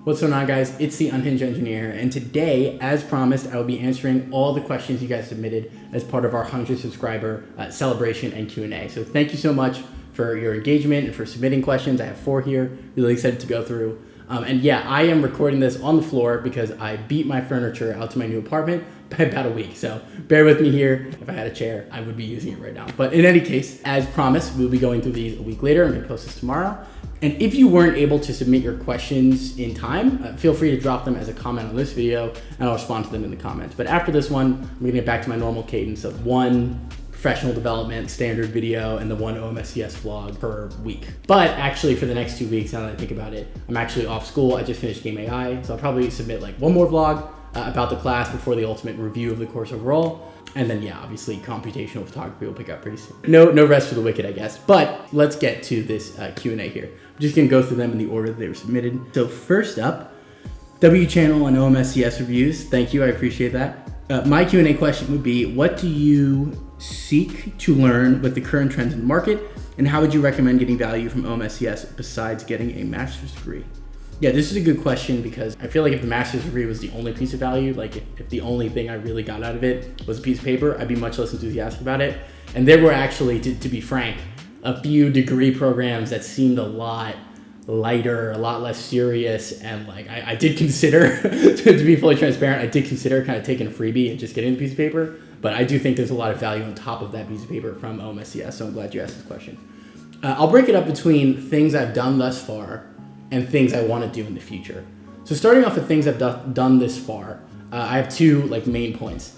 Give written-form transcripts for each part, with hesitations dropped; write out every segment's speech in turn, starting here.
What's going on, guys? It's the Unhinged Engineer, and today, as promised, I will be answering all the questions you guys submitted as part of our 100 subscriber celebration and Q&A. So thank you so much for your engagement and for submitting questions. I have 4 here, really excited to go through. And yeah, I am recording this on the floor because I beat my furniture out to my new apartment by about a week. So bear with me here. If I had a chair, I would be using it right now. But in any case, as promised, we'll be going through these a week later. I'm gonna post this tomorrow. And if you weren't able to submit your questions in time, feel free to drop them as a comment on this video and I'll respond to them in the comments. But after this one, I'm gonna get back to my normal cadence of 1 professional development standard video and the 1 OMSCS vlog per week. But actually for the next 2 weeks, now that I think about it, I'm actually off school. I just finished Game AI, so I'll probably submit like 1 more vlog about the class before the ultimate review of the course overall. And then yeah, obviously computational photography will pick up pretty soon. No rest for the wicked, I guess. But let's get to this Q&A here. I'm just gonna go through them in the order that they were submitted. So first up, W channel and OMSCS reviews. Thank you, I appreciate that. My Q&A question would be, what do you seek to learn with the current trends in the market, and how would you recommend getting value from OMSCS besides getting a master's degree? Yeah, this is a good question because I feel like if the master's degree was the only piece of value, like if the only thing I really got out of it was a piece of paper, I'd be much less enthusiastic about it. And there were actually, to be frank, a few degree programs that seemed a lot lighter, a lot less serious, and like I did consider, to be fully transparent, I did consider kind of taking a freebie and just getting the piece of paper, but I do think there's a lot of value on top of that piece of paper from OMSCS, so I'm glad you asked this question. I'll break it up between things I've done thus far and things I want to do in the future. So starting off with things I've done this far, I have 2 like main points.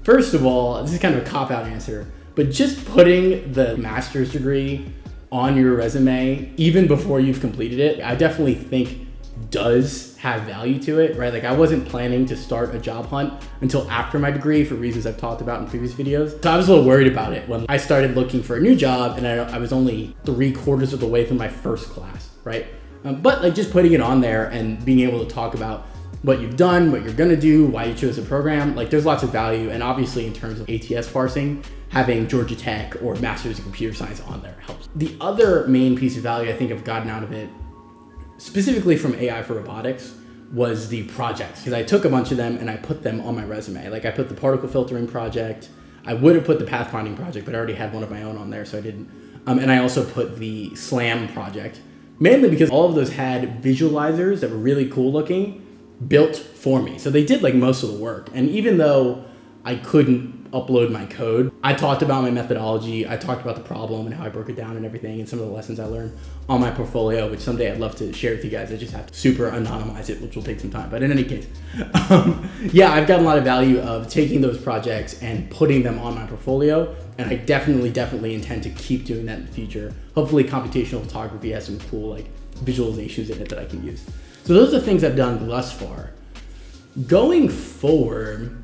First of all, this is kind of a cop-out answer, but just putting the master's degree on your resume, even before you've completed it, I definitely think does have value to it, right? Like I wasn't planning to start a job hunt until after my degree for reasons I've talked about in previous videos. So I was a little worried about it when I started looking for a new job and I was only 3/4 of the way through my first class, right? But like just putting it on there and being able to talk about what you've done, what you're gonna do, why you chose the program, like there's lots of value. And obviously in terms of ATS parsing, having Georgia Tech or Master's in Computer Science on there helps. The other main piece of value I think I've gotten out of it, specifically from AI for robotics, was the projects. Because I took a bunch of them and I put them on my resume. Like I put the particle filtering project, I would have put the pathfinding project, but I already had one of my own on there, so I didn't. And I also put the SLAM project, mainly because all of those had visualizers that were really cool looking, built for me. So they did like most of the work. And even though I couldn't upload my code, I talked about my methodology, I talked about the problem and how I broke it down and everything, and some of the lessons I learned on my portfolio, which someday I'd love to share with you guys. I just have to super anonymize it, which will take some time. But in any case, yeah, I've gotten a lot of value of taking those projects and putting them on my portfolio. And I definitely intend to keep doing that in the future. Hopefully computational photography has some cool like visualizations in it that I can use. So those are the things I've done thus far. Going forward,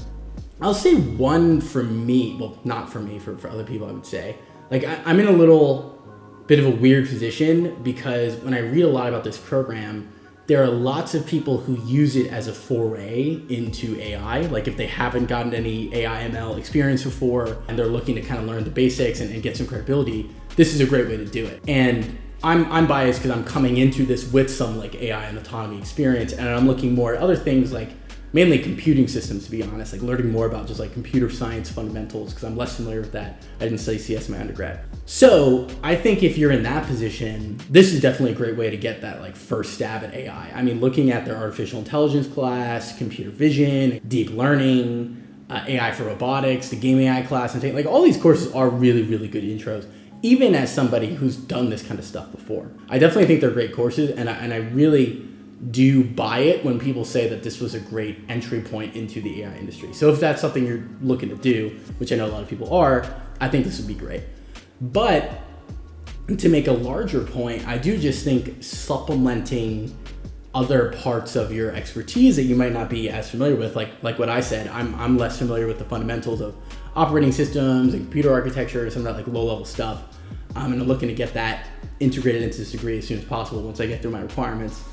I'll say one for me, well, not for me, for other people I would say. Like I'm in a little bit of a weird position because when I read a lot about this program, there are lots of people who use it as a foray into AI. Like if they haven't gotten any AI ML experience before and they're looking to kind of learn the basics and get some credibility, this is a great way to do it. And I'm biased because I'm coming into this with some like AI and autonomy experience, and I'm looking more at other things like mainly computing systems, to be honest, like learning more about just like computer science fundamentals because I'm less familiar with that. I didn't study CS in my undergrad. So I think if you're in that position, this is definitely a great way to get that like first stab at AI. I mean, looking at their artificial intelligence class, computer vision, deep learning, AI for robotics, the game AI class, and like all these courses are really good intros, even as somebody who's done this kind of stuff before. I definitely think they're great courses, and I really do buy it when people say that this was a great entry point into the AI industry. So if that's something you're looking to do, which I know a lot of people are, I think this would be great. But to make a larger point, I do just think supplementing other parts of your expertise that you might not be as familiar with, like what I said, I'm less familiar with the fundamentals of operating systems and computer architecture, some of that like low level stuff. And I'm looking to get that integrated into this degree as soon as possible once I get through my requirements.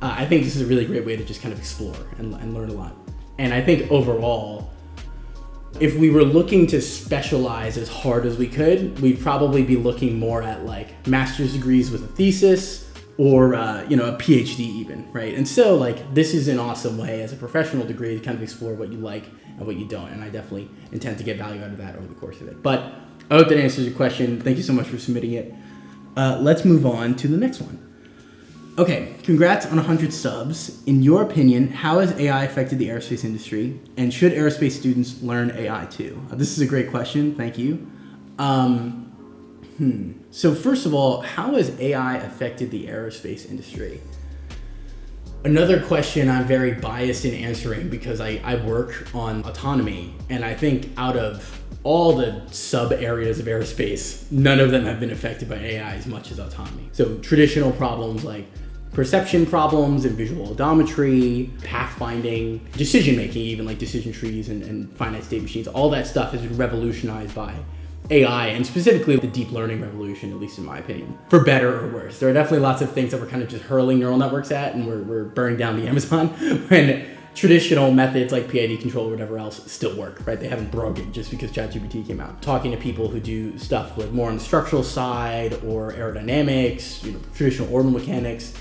I think this is a really great way to just kind of explore and learn a lot. And I think overall, if we were looking to specialize as hard as we could, we'd probably be looking more at like master's degrees with a thesis, or a PhD even, right? And so like this is an awesome way as a professional degree to kind of explore what you like and what you don't, and I definitely intend to get value out of that over the course of it. But I hope that answers your question. Thank you so much for submitting it. Let's move on to the next one. Okay, congrats on 100 subs. In your opinion, how has AI affected the aerospace industry, and should aerospace students learn AI too? This is a great question. Thank you. So first of all, how has AI affected the aerospace industry? Another question I'm very biased in answering because I work on autonomy, and I think out of all the sub areas of aerospace, none of them have been affected by AI as much as autonomy. So traditional problems like perception problems and visual odometry, pathfinding, decision making, even like decision trees and finite state machines, all that stuff has been revolutionized by AI, and specifically the deep learning revolution, at least in my opinion, for better or worse. There are definitely lots of things that we're kind of just hurling neural networks at, and we're burning down the Amazon when traditional methods like PID control or whatever else still work, right? They haven't broken just because ChatGPT came out. Talking to people who do stuff with more on the structural side or aerodynamics, traditional orbital mechanics,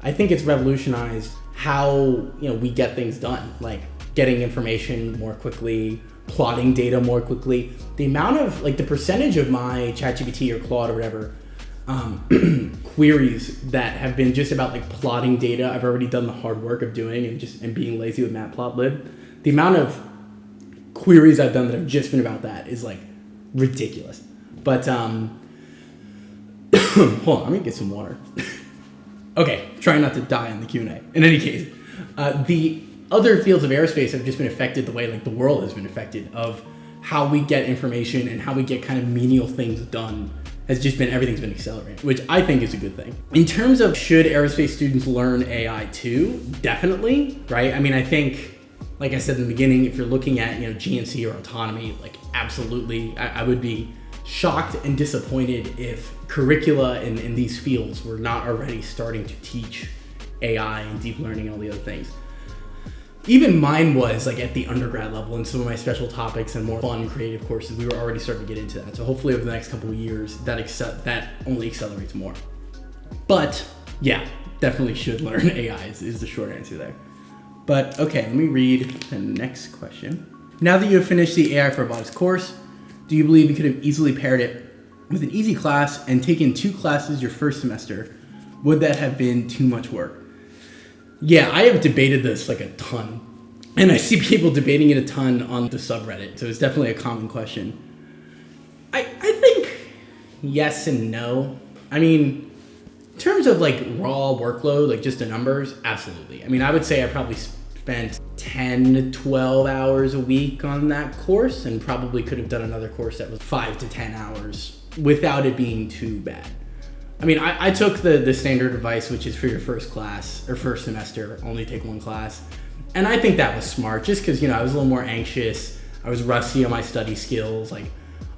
I think it's revolutionized how we get things done, like getting information more quickly, plotting data more quickly. The amount of the percentage of my ChatGPT or Claude or whatever queries that have been just about plotting data I've already done the hard work of doing and being lazy with Matplotlib. The amount of queries I've done that have just been about that is ridiculous. But hold on, I'm gonna get some water. Okay, trying not to die in the Q&A. In any case, the other fields of aerospace have just been affected the way the world has been affected, of how we get information and how we get kind of menial things done. Everything's been accelerated, which I think is a good thing. In terms of should aerospace students learn AI too, definitely, right? I mean, I think, like I said in the beginning, if you're looking at, GNC or autonomy, absolutely, I would be shocked and disappointed if curricula in these fields were not already starting to teach AI and deep learning and all the other things. Even mine was at the undergrad level, and some of my special topics and more fun creative courses, we were already starting to get into that. So hopefully over the next couple of years, that only accelerates more. But yeah, definitely should learn AI is the short answer there. But okay, let me read the next question. Now that you have finished the AI for Robotics course, do you believe you could have easily paired it with an easy class and taken 2 classes your first semester? Would that have been too much work? Yeah, I have debated this a ton, and I see people debating it a ton on the subreddit, so it's definitely a common question. I think yes and no. I mean, in terms of raw workload, just the numbers, absolutely. I mean, I would say I probably spent 10 to 12 hours a week on that course, and probably could have done another course that was 5 to 10 hours without it being too bad. I mean, I took the standard advice, which is for your first class or first semester, only take 1 class. And I think that was smart just because, I was a little more anxious. I was rusty on my study skills,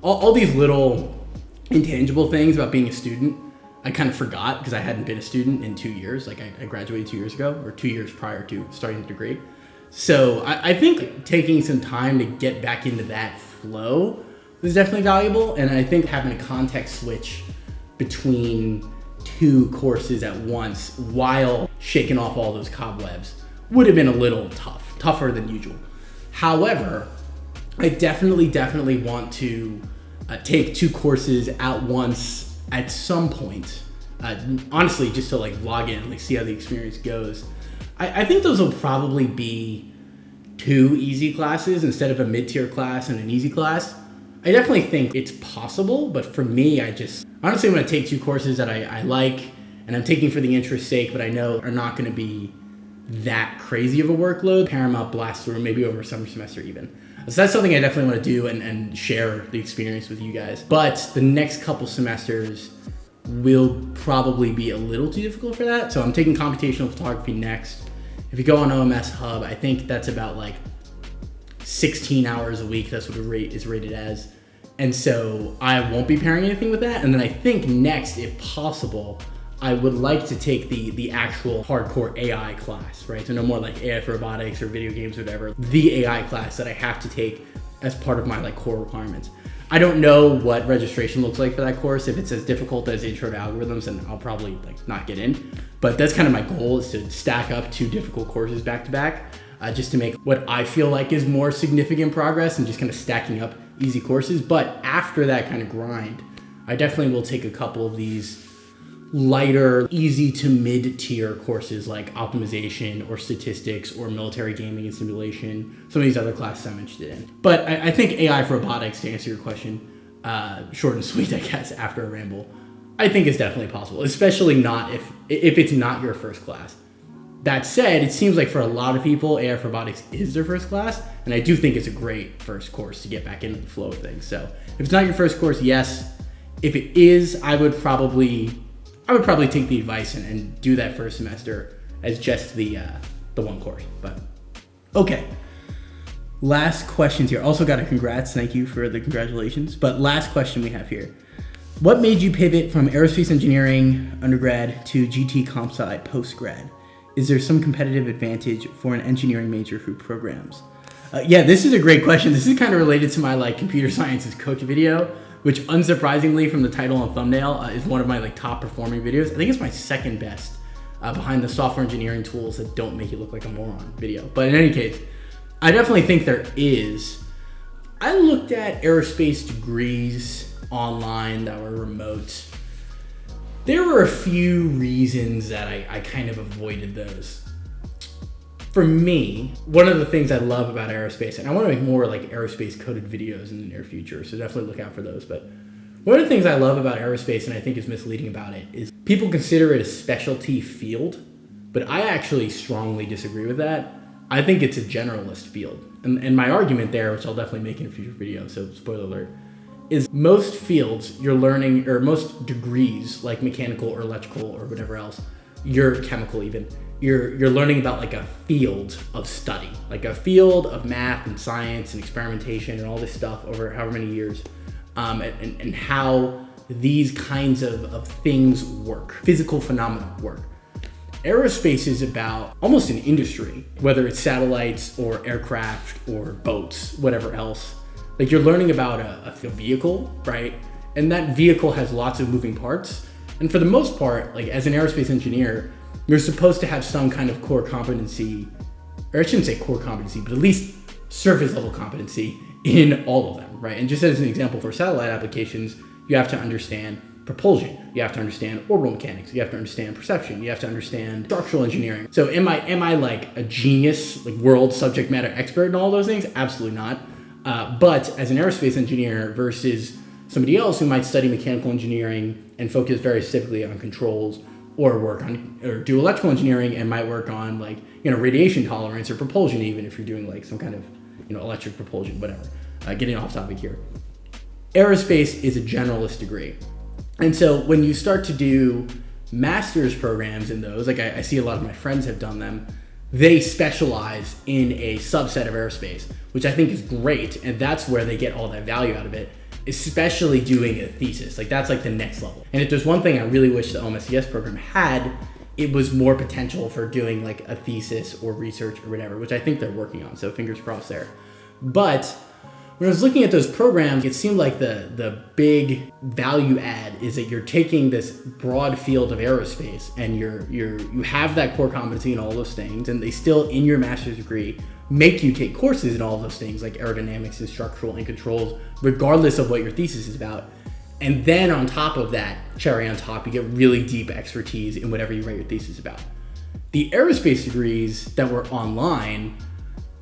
all these little intangible things about being a student. I kind of forgot because I hadn't been a student in 2 years. I graduated 2 years ago, or 2 years prior to starting the degree. So I think taking some time to get back into that flow was definitely valuable. And I think having a context switch between 2 courses at once while shaking off all those cobwebs would have been a little tougher than usual. However, I definitely want to take 2 courses at once at some point. Honestly, just to log in, see how the experience goes. I think those will probably be 2 easy classes instead of a mid-tier class and an easy class. I definitely think it's possible, but for me, honestly, I'm going to take 2 courses that I like and I'm taking for the interest's sake, but I know are not going to be that crazy of a workload. Paramount blast through, maybe over a summer semester even. So that's something I definitely want to do and share the experience with you guys. But the next couple semesters will probably be a little too difficult for that. So I'm taking computational photography next. If you go on OMS Hub, I think that's about 16 hours a week. That's what it is rated as. And so I won't be pairing anything with that. And then I think next, if possible, I would like to take the actual hardcore AI class, right? So no more AI for robotics or video games or whatever. The AI class that I have to take as part of my core requirements. I don't know what registration looks like for that course. If it's as difficult as Intro to Algorithms, then I'll probably like not get in. But that's kind of my goal, is to stack up 2 difficult courses back to back, just to make what I feel like is more significant progress and just kind of stacking up easy courses. But after that kind of grind, I definitely will take a couple of these lighter, easy to mid-tier courses like optimization or statistics or military gaming and simulation, some of these other classes I'm interested in. But I think AI for robotics, to answer your question, short and sweet, I guess, after a ramble, I think it's definitely possible, especially not if it's not your first class. That said, it seems like for a lot of people, AI for robotics is their first class, and I do think it's a great first course to get back into the flow of things. So if it's not your first course, yes. If it is, I would probably take the advice and do that first semester as just the one course. But okay, last questions here. Also got a congrats. Thank you for the congratulations. But last question we have here. What made you pivot from aerospace engineering undergrad to GT comp sci post-grad? Is there some competitive advantage for an engineering major who programs? Yeah, this is a great question. This is kind of related to my like computer sciences coach video, which unsurprisingly from the title and thumbnail is one of my like top performing videos. I think it's my second best behind the software engineering tools that don't make you look like a moron video. But in any case, I definitely think there is. I looked at aerospace degrees online that were remote. There were a few reasons that I kind of avoided those. For me, one of the things I love about aerospace, and I want to make more like aerospace coded videos in the near future, so definitely look out for those. But one of the things I love about aerospace, and I think is misleading about it, is people consider it a specialty field, but I actually strongly disagree with that. I think it's a generalist field. And my argument there, which I'll definitely make in a future video, so spoiler alert, is most fields you're learning, or most degrees like mechanical or electrical or whatever else, you're chemical even, you're learning about like a field of study, like a field of math and science and experimentation and all this stuff over however many years, and how these kinds of things work, physical phenomena work. Aerospace is about almost an industry, whether it's satellites or aircraft or boats, whatever else. Like you're learning about a vehicle, right? And that vehicle has lots of moving parts. And for the most part, like as an aerospace engineer, you're supposed to have some kind of core competency, or I shouldn't say core competency, but at least surface level competency in all of them, right? And just as an example, for satellite applications, you have to understand propulsion, you have to understand orbital mechanics, you have to understand perception, you have to understand structural engineering. So am I like a genius, like world subject matter expert in all those things? Absolutely not. But as an aerospace engineer versus somebody else who might study mechanical engineering and focus very specifically on controls, or do electrical engineering and might work on like, radiation tolerance or propulsion, even if you're doing like some kind of, electric propulsion, whatever. Getting off topic here. Aerospace is a generalist degree. And so when you start to do master's programs in those, like I see a lot of my friends have done them, they specialize in a subset of aerospace, which I think is great. And that's where they get all that value out of it, especially doing a thesis. Like that's like the next level. And if there's one thing I really wish the OMSCS program had, it was more potential for doing like a thesis or research or whatever, which I think they're working on. So fingers crossed there. But when I was looking at those programs, it seemed like the big value add is that you're taking this broad field of aerospace and you have that core competency in all those things, and they still, in your master's degree, make you take courses in all those things like aerodynamics and structural and controls, regardless of what your thesis is about. And then on top of that, cherry on top, you get really deep expertise in whatever you write your thesis about. The aerospace degrees that were online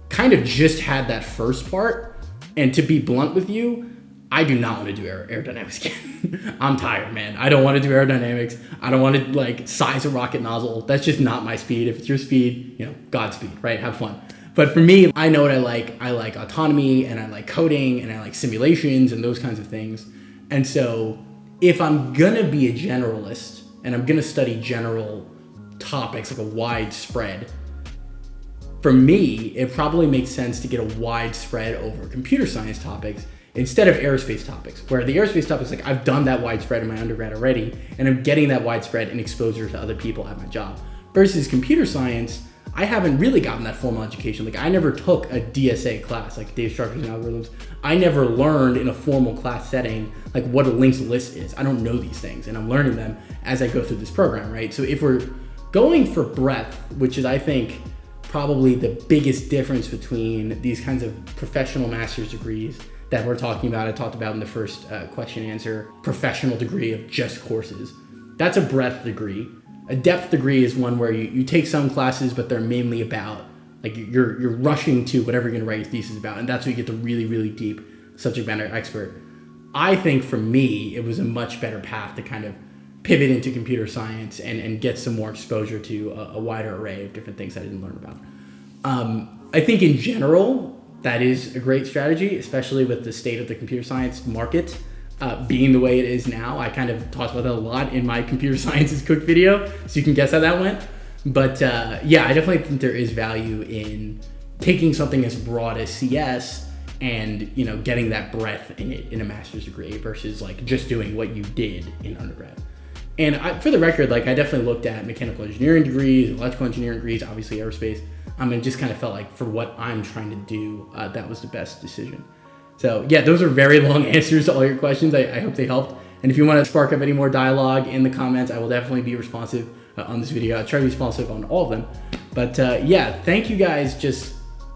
kind of just had that first part. And to be blunt with you, I do not want to do aerodynamics again. I'm tired, man. I don't want to do aerodynamics. I don't want to like size a rocket nozzle. That's just not my speed. If it's your speed, Godspeed, right? Have fun. But for me, I know what I like. I like autonomy, and I like coding, and I like simulations and those kinds of things. And so if I'm going to be a generalist and I'm going to study general topics, like a wide spread, for me, it probably makes sense to get a wide spread over computer science topics instead of aerospace topics, where the aerospace topics, like I've done that widespread in my undergrad already, and I'm getting that widespread and exposure to other people at my job. Versus computer science, I haven't really gotten that formal education. Like I never took a DSA class, like data structures and algorithms. I never learned in a formal class setting like what a linked list is. I don't know these things, and I'm learning them as I go through this program, right? So if we're going for breadth, which is I think probably the biggest difference between these kinds of professional master's degrees that we're talking about, I talked about in the first question and answer, professional degree of just courses. That's a breadth degree. A depth degree is one where you take some classes, but they're mainly about, like you're rushing to whatever you're gonna write your thesis about, and that's where you get the really, really deep subject matter expert. I think for me, it was a much better path to kind of pivot into computer science and get some more exposure to a wider array of different things I didn't learn about. I think in general, that is a great strategy, especially with the state of the computer science market being the way it is now. I kind of talked about that a lot in my computer sciences cook video, so you can guess how that went. But yeah, I definitely think there is value in taking something as broad as CS and getting that breadth in it in a master's degree versus like just doing what you did in undergrad. And for the record, like I definitely looked at mechanical engineering degrees, electrical engineering degrees, obviously aerospace. And just kind of felt like for what I'm trying to do, that was the best decision. So yeah, those are very long answers to all your questions. I hope they helped. And if you want to spark up any more dialogue in the comments, I will definitely be responsive on this video. I'll try to be responsive on all of them. But yeah, thank you guys just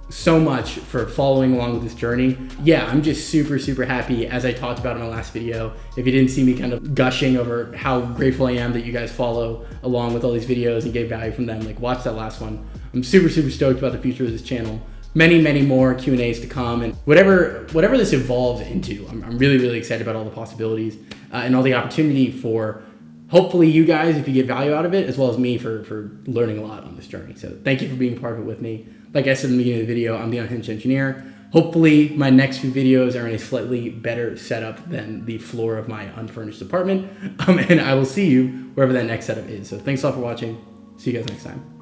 so much for following along with this journey. Yeah, I'm just super, super happy, as I talked about in my last video. If you didn't see me kind of gushing over how grateful I am that you guys follow along with all these videos and get value from them, like watch that last one. I'm super, super stoked about the future of this channel. Many, many more Q&As to come, and whatever this evolves into, I'm really, really excited about all the possibilities and all the opportunity for hopefully you guys, if you get value out of it, as well as me for learning a lot on this journey. So thank you for being part of it with me. Like I said in the beginning of the video, I'm the Unhinged Engineer. Hopefully my next few videos are in a slightly better setup than the floor of my unfurnished apartment. And I will see you wherever that next setup is. So thanks a lot for watching. See you guys next time.